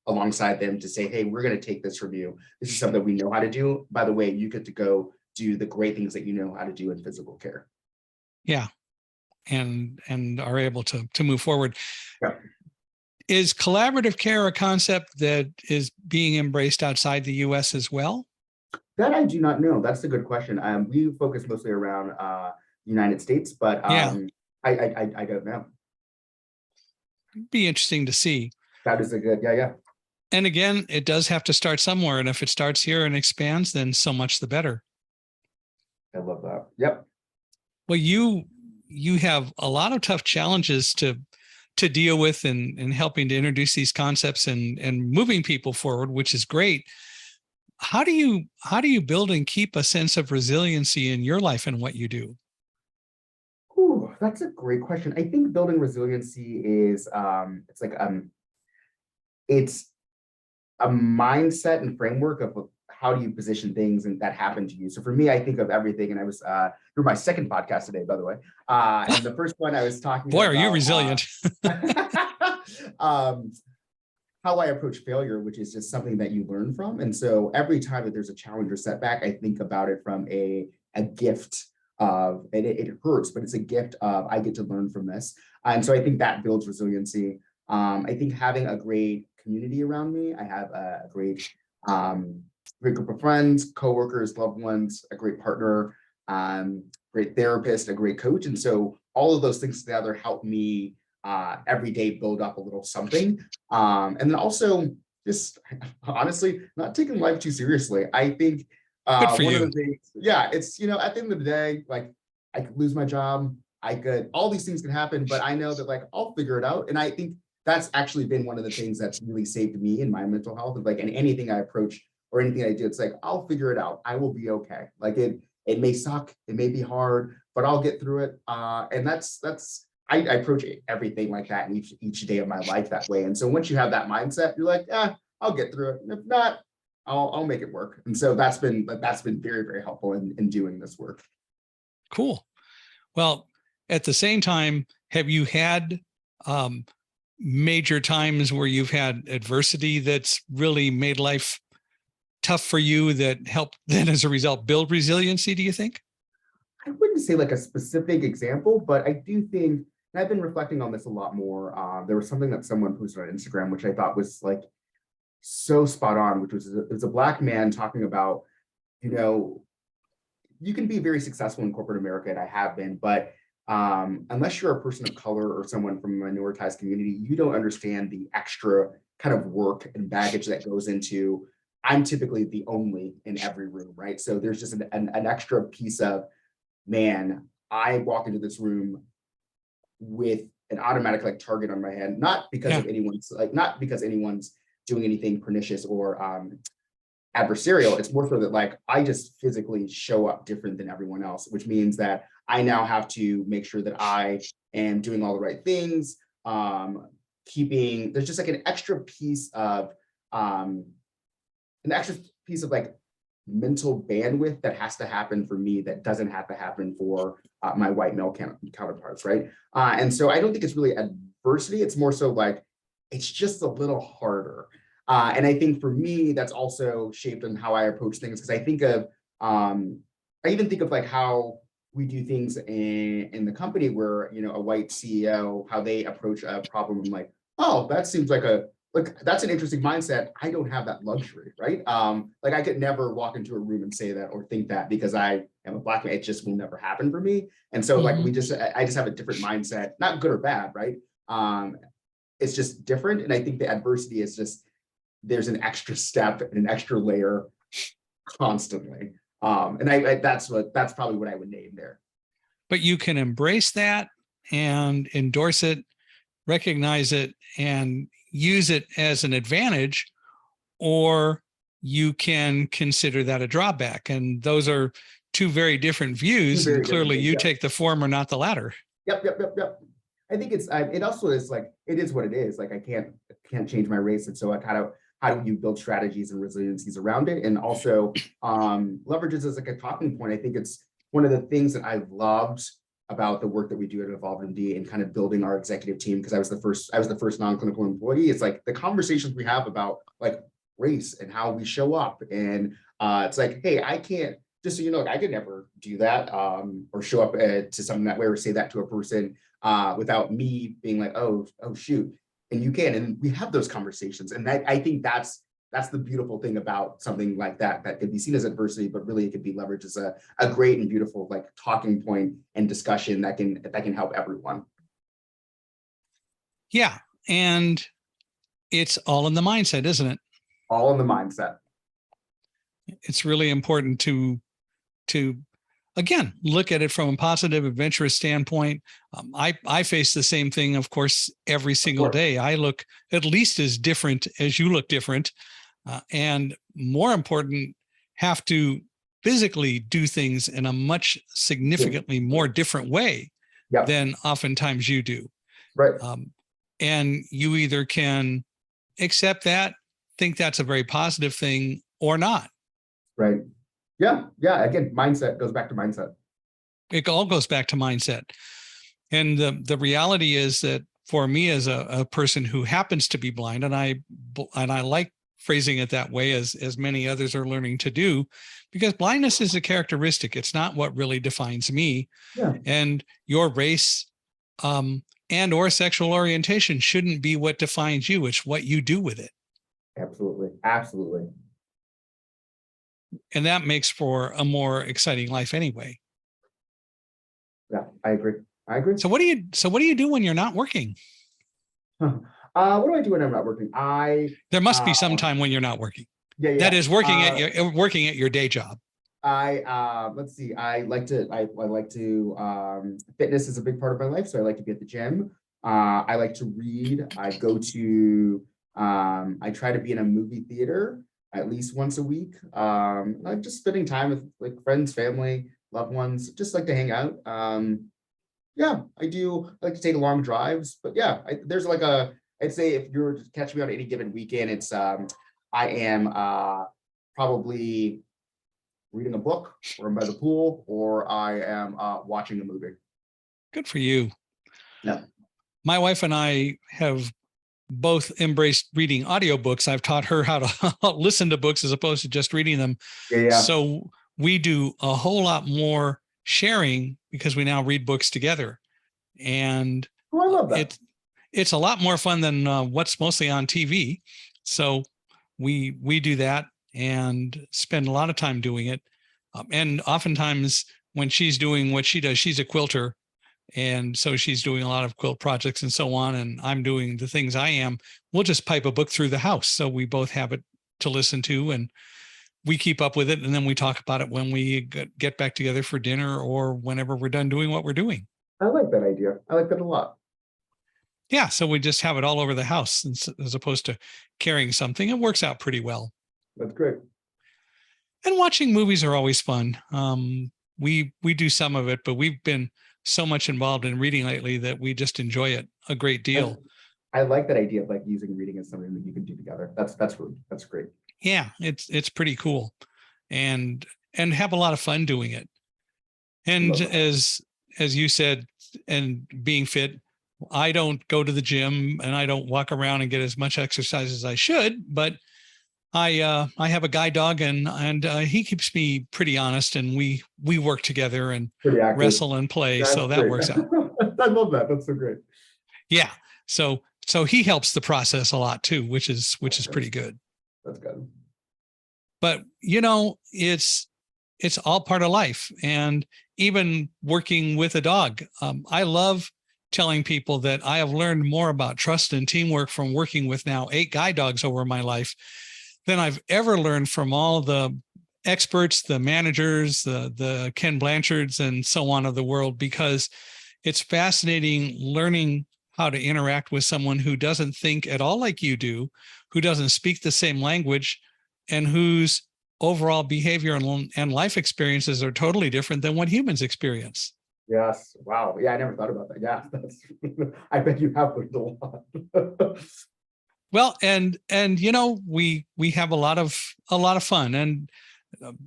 alongside them to say, hey, we're going to take this from you. This is something we know how to do. By the way, you get to go do the great things that you know how to do in physical care. Yeah. And are able to move forward. Yeah. Is collaborative care a concept that is being embraced outside the US as well? That I do not know. That's a good question. We focus mostly around the United States, but I don't know. It'd be interesting to see. That is a good, yeah. And again, it does have to start somewhere. And if it starts here and expands, then so much the better. I love that. Yep. Well, you have a lot of tough challenges to deal with and helping to introduce these concepts and moving people forward, which is great. How do you build and keep a sense of resiliency in your life and what you do? Ooh, that's a great question. I think building resiliency is it's a mindset and framework of how do you position things and that happen to you. So for me, I think of everything, and I was through my second podcast today, by the way. And the first one I was talking Boy, about, are you resilient. How I approach failure, which is just something that you learn from. And so every time that there's a challenge or setback, I think about it from a gift of, and it hurts, but it's a gift of, I get to learn from this. And so I think that builds resiliency. I think having a great community around me, I have a great group of friends, coworkers, loved ones, a great partner, great therapist, a great coach. And so all of those things together help me every day build up a little something. And then also just honestly, not taking life too seriously. I think Good for one you. of the things, yeah, it's, at the end of the day, like I could lose my job, all these things can happen, but I know that like, I'll figure it out. And I think that's actually been one of the things that's really saved me in my mental health of like, and anything I approach or anything I do, it's like, I'll figure it out. I will be okay. Like it may suck, it may be hard, but I'll get through it. And I approach everything like that in each day of my life that way. And so once you have that mindset, you're like, I'll get through it. And if not, I'll make it work. And so that's been very, very helpful in doing this work. Cool. Well, at the same time, have you had major times where you've had adversity that's really made life tough for you that helped then as a result build resiliency, do you think? I wouldn't say like a specific example, but I do think, and I've been reflecting on this a lot more. There was something that someone posted on Instagram, which I thought was like so spot on, which was it was a Black man talking about, you can be very successful in corporate America, and I have been, but unless you're a person of color or someone from a minoritized community, you don't understand the extra kind of work and baggage that goes into, I'm typically the only in every room, right? So there's just an extra piece of, man, I walk into this room with an automatic like target on my head, not because of anyone's not because anyone's doing anything pernicious or adversarial. It's more so that like I just physically show up different than everyone else, which means that I now have to make sure that I am doing all the right things. There's just like an extra piece of like mental bandwidth that has to happen for me that doesn't have to happen for my white male counterparts, right? And so I don't think it's really adversity. It's more so like, it's just a little harder. And I think for me, that's also shaped on how I approach things. Because I even think of like how we do things in the company where, a white CEO, how they approach a problem. I'm like, oh, that seems like that's an interesting mindset. I don't have that luxury, right? Like I could never walk into a room and say that or think that because I am a Black man. It just will never happen for me. And so like I just have a different mindset, not good or bad, right? It's just different. And I think the adversity is just, there's an extra step and an extra layer constantly. And that's probably what I would name there. But you can embrace that and endorse it, recognize it, and use it as an advantage, or you can consider that a drawback. And those are two very different views. And clearly you take the former, not the latter. Yep. I think it also is like, it is what it is. Like I can't change my race. And so how do you build strategies and resiliencies around it? And also leverages as like a talking point. I think it's one of the things that I loved about the work that we do at EvolvedMD and kind of building our executive team, because I was the first non-clinical employee. It's like the conversations we have about like race and how we show up. And it's like, hey, I can't, just so you know, like, I could never do that or show up to something that way or say that to a person without me being like, oh shoot. And you can, and we have those conversations. And I think that's the beautiful thing about something like that could be seen as adversity, but really it could be leveraged as a great and beautiful like talking point and discussion that can help everyone. Yeah. And it's all in the mindset, isn't it? All in the mindset. It's really important to again, look at it from a positive, adventurous standpoint. I face the same thing, of course, every single day. I look at least as different as you look different. And more important, have to physically do things in a much significantly more different way than oftentimes you do. Right. And you either can accept that, think that's a very positive thing, or not. Right. Yeah. Yeah. Again, mindset goes back to mindset. It all goes back to mindset. And the reality is that for me, as a person who happens to be blind, and I like phrasing it that way, as many others are learning to do, because blindness is a characteristic. It's not what really defines me. Yeah. And your race and or sexual orientation shouldn't be what defines you. It's what you do with it. Absolutely. Absolutely. And that makes for a more exciting life anyway. Yeah, I agree. I agree. So what do you do when you're not working? What do I do when I'm not working? There must be some time when you're not working. Yeah. That is working at your day job. Let's see. I like to fitness is a big part of my life, so I like to be at the gym. I like to read. I try to be in a movie theater at least once a week. Like just spending time with like friends, family, loved ones, just like to hang out. Yeah, I do. I like to take long drives, but yeah, there's like I'd say if you're to catch me on any given weekend, it's I am probably reading a book, or I'm by the pool, or I am watching a movie. Good for you. Yeah. My wife and I have both embraced reading audiobooks. I've taught her how to listen to books as opposed to just reading them. Yeah. So we do a whole lot more sharing because we now read books together. And I love that. It's a lot more fun than what's mostly on TV. So we do that and spend a lot of time doing it. And oftentimes when she's doing what she does, she's a quilter. And so she's doing a lot of quilt projects and so on. And I'm doing the things I am. We'll just pipe a book through the house. So we both have it to listen to, and we keep up with it. And then we talk about it when we get back together for dinner or whenever we're done doing what we're doing. I like that idea. I like that a lot. Yeah. So we just have it all over the house as opposed to carrying something. It works out pretty well. That's great. And watching movies are always fun. We do some of it, but we've been so much involved in reading lately that we just enjoy it a great deal. I like that idea of like using reading as something that you can do together. That's great. Yeah, it's pretty cool, and have a lot of fun doing it. And as you said, and being fit, I don't go to the gym and I don't walk around and get as much exercise as I should, but I have a guide dog and he keeps me pretty honest, and we work together and wrestle and play. That's so that great. Works out. I love that. That's so great. Yeah. So he helps the process a lot too, which is pretty good. That's good. But it's all part of life. And even working with a dog, I love telling people that I have learned more about trust and teamwork from working with now 8 guide dogs over my life than I've ever learned from all the experts, the managers, the Ken Blanchards and so on of the world, because it's fascinating learning how to interact with someone who doesn't think at all like you do, who doesn't speak the same language, and whose overall behavior and life experiences are totally different than what humans experience. Yes. Wow. Yeah, I never thought about that. Yeah, I bet you have learned a lot. Well, and we have a lot of fun, and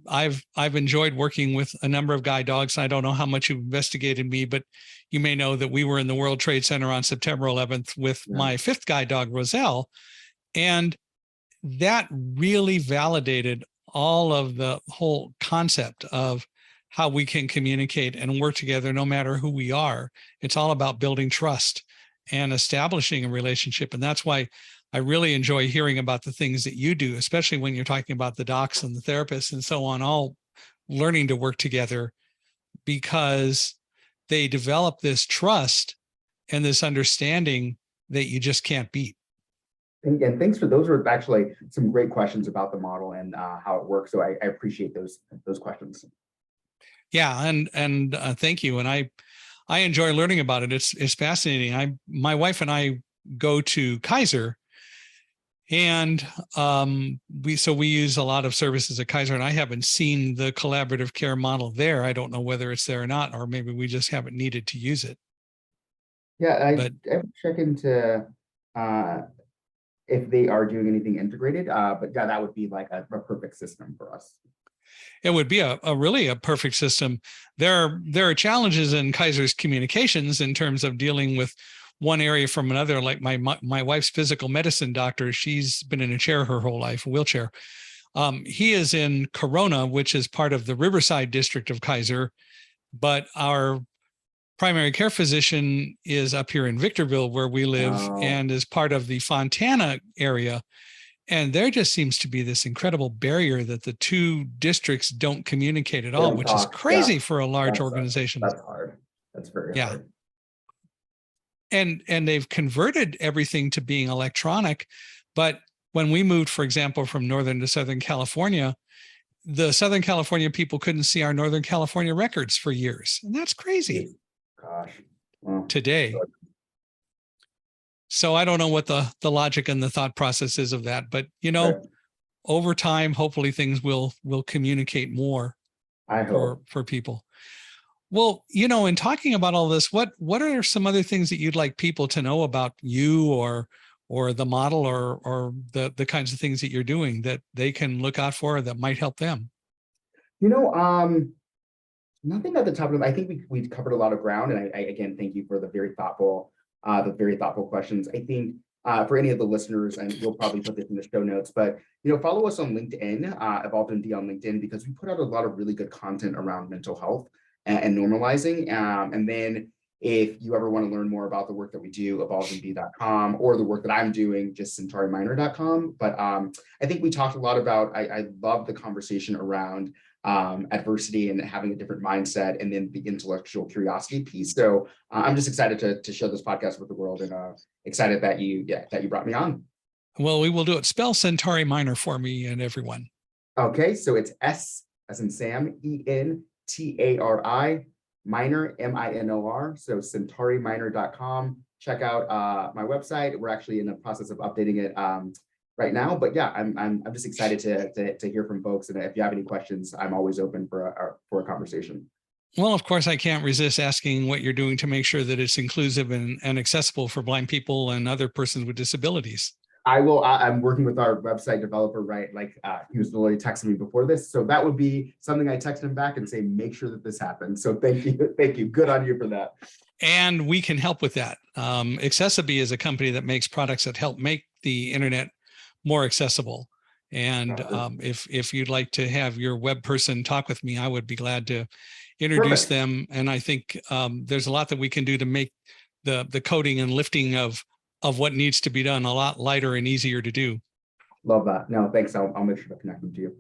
I've enjoyed working with a number of guide dogs. I don't know how much you've investigated me, but you may know that we were in the World Trade Center on September 11th with my 5th guide dog, Roselle, and that really validated all of the whole concept of how we can communicate and work together no matter who we are. It's all about building trust and establishing a relationship, and that's why I really enjoy hearing about the things that you do, especially when you're talking about the docs and the therapists and so on, all learning to work together, because they develop this trust and this understanding that you just can't beat. And thanks for those were actually some great questions about the model and how it works. So I appreciate those questions. Yeah, and thank you. And I enjoy learning about it. It's fascinating. My wife and I go to Kaiser, and we use a lot of services at Kaiser, and I haven't seen the collaborative care model there. I don't know whether it's there or not, or maybe we just haven't needed to use it. Yeah, I But would check into uh, if they are doing anything integrated. But yeah, that would be like a perfect system for us. it would be a really a perfect system. There are challenges in Kaiser's communications in terms of dealing with one area from another. Like my wife's physical medicine doctor, she's been in a chair her whole life, a wheelchair. He is in Corona, which is part of the Riverside district of Kaiser, but our primary care physician is up here in Victorville, where we live, and is part of the Fontana area. And there just seems to be this incredible barrier that the two districts don't communicate at all, which is crazy for a large organization. That's hard. That's very hard. And they've converted everything to being electronic. But when we moved, for example, from Northern to Southern California, the Southern California people couldn't see our Northern California records for years. And that's crazy. Gosh. Well, today. So I don't know what the logic and the thought process is of that, but over time, hopefully things will communicate more for people. Well, in talking about all this, what are some other things that you'd like people to know about you or the model or the kinds of things that you're doing that they can look out for that might help them? Nothing at the top of I think we covered a lot of ground, and I again thank you for the very thoughtful questions. I think for any of the listeners, and we'll probably put this in the show notes, but follow us on LinkedIn, EvolvedMD on LinkedIn, because we put out a lot of really good content around mental health and normalizing. And then if you ever want to learn more about the work that we do, EvolvedMD.com, or the work that I'm doing, just SentariMinor.com. But I think we talked a lot about, I love the conversation around adversity and having a different mindset, and then the intellectual curiosity piece. So I'm just excited to share this podcast with the world, and excited that you brought me on. Well, we will do it. Spell Sentari Minor for me and everyone. Okay, so it's S as in Sam, ENTARI, Minor, MINOR. So SentariMinor.com. Check out my website. We're actually in the process of updating it right now, but yeah, I'm just excited to hear from folks, and if you have any questions, I'm always open for a conversation. Well, of course, I can't resist asking what you're doing to make sure that it's inclusive and accessible for blind people and other persons with disabilities. I will. I'm working with our website developer, right? Like he was literally texting me before this, so that would be something I text him back and say, make sure that this happens. So thank you. Good on you for that. And we can help with that. Accessiby is a company that makes products that help make the internet more accessible. And if you'd like to have your web person talk with me, I would be glad to introduce them. And I think there's a lot that we can do to make the coding and lifting of what needs to be done a lot lighter and easier to do. Love that. No, thanks. I'll make sure to connect them to you.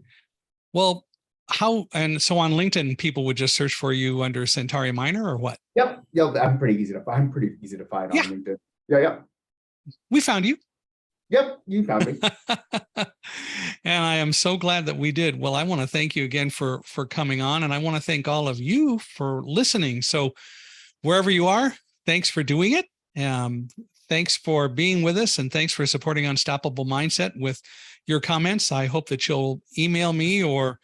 Well, and so on LinkedIn, people would just search for you under Sentari Minor or what? Yep. I'm pretty easy to find on LinkedIn. Yeah. We found you. Yep, you found me. And I am so glad that we did. Well, I want to thank you again for coming on, and I want to thank all of you for listening. So wherever you are, thanks for doing it. Thanks for being with us, and thanks for supporting Unstoppable Mindset with your comments. I hope that you'll email me or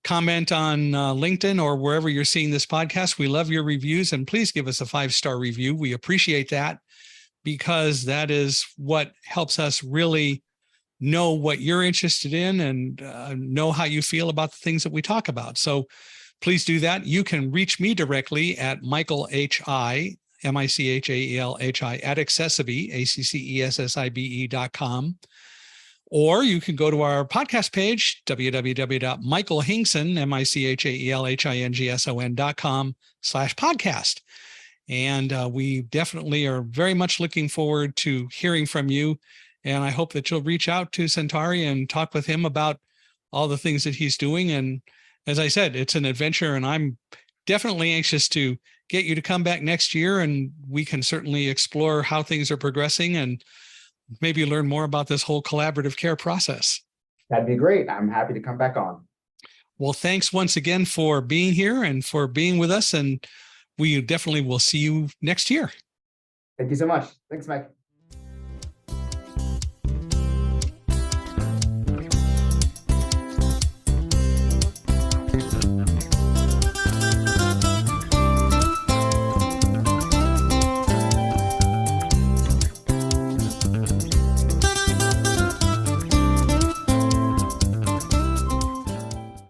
comment on LinkedIn or wherever you're seeing this podcast. We love your reviews, and please give us a 5-star review. We appreciate that, because that is what helps us really know what you're interested in and know how you feel about the things that we talk about. So please do that. You can reach me directly at Michael H.I., MICHAELHI at Accessiby, ACCESSIBE.com. Or you can go to our podcast page, www.michaelhingson, MICHAELHINGSON.com/podcast. And we definitely are very much looking forward to hearing from you. And I hope that you'll reach out to Sentari and talk with him about all the things that he's doing. And as I said, it's an adventure, and I'm definitely anxious to get you to come back next year, and we can certainly explore how things are progressing and maybe learn more about this whole collaborative care process. That'd be great. I'm happy to come back on. Well, thanks once again for being here and for being with us. And we definitely will see you next year. Thank you so much. Thanks, Mike.